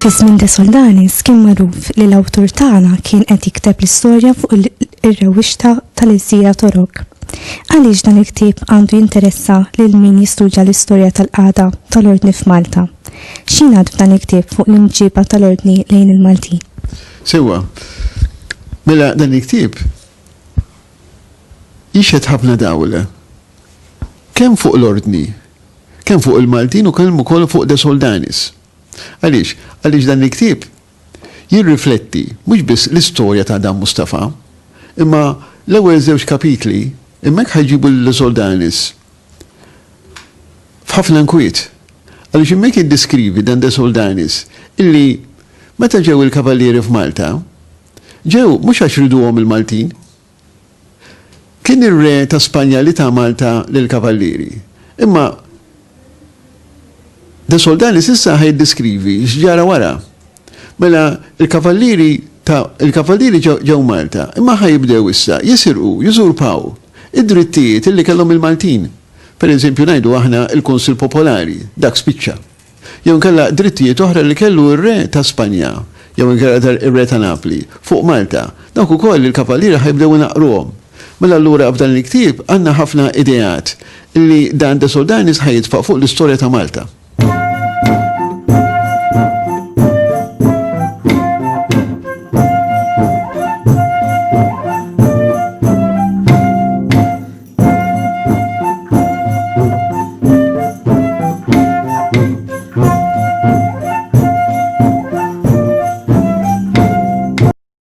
Fi-żmien De Soldanis kien magħruf li l-awtur tagħna kien qed jikteb l-istorja fuq ir-rewwixta tal-Gżira Torok. Għaliex dan il-ktieb għandu jinteressa lil min jistudja l-istorja tal-qagħda tal-Ordni f'Malta. X'ingħad f'dan il-ktieb fuq l-imġiba tal-Ordni lejn il-Maltin? Sewwa, mela dan il-ktieb jixed ħafna dawla. Kemm fuq l-Ordni, kemm fuq il-Maltin u kemm ukoll fuq De Soldanis. Għaliex dan il-ktieb jirrifletti mhux biss l-istorja ta' Dan Mustafa, imma l-ewwel żewġ kapitli hemmhekk ħajġibu De Soldanis f'ħafna nkwiet. Għaliex hemmhekk jiddeskrivi dan De Soldanis illi meta ġew il-kavallieri f'Malta, ġew mhux għax riduhom il-Maltin. Kien ir-re ta' Spanja li ta' Malta lill-kavallieri. Imma De Soldanis issa ħajddiskrivi x'ġara wara. Mela il-kavallieri ġew Malta, imma ħajibdew issa jisirqu, jużurpaw id-drittijiet illi kellhom il-Maltin. Pereżempju ngħidu aħna il-Kunsil Popolari, dak spiċċa. Jew inkella drittijiet oħra li kellu r-re ta' Spanja, jew inkella ir-re ta' Napli fuq Malta. Dawk ukoll il-kavallieri ħajbdew naqruhom. Mela allura f'dan il-ktieb għandna ħafna ideat illi dan De Soldanis ħajitfa' fuq l-istorja ta' Malta.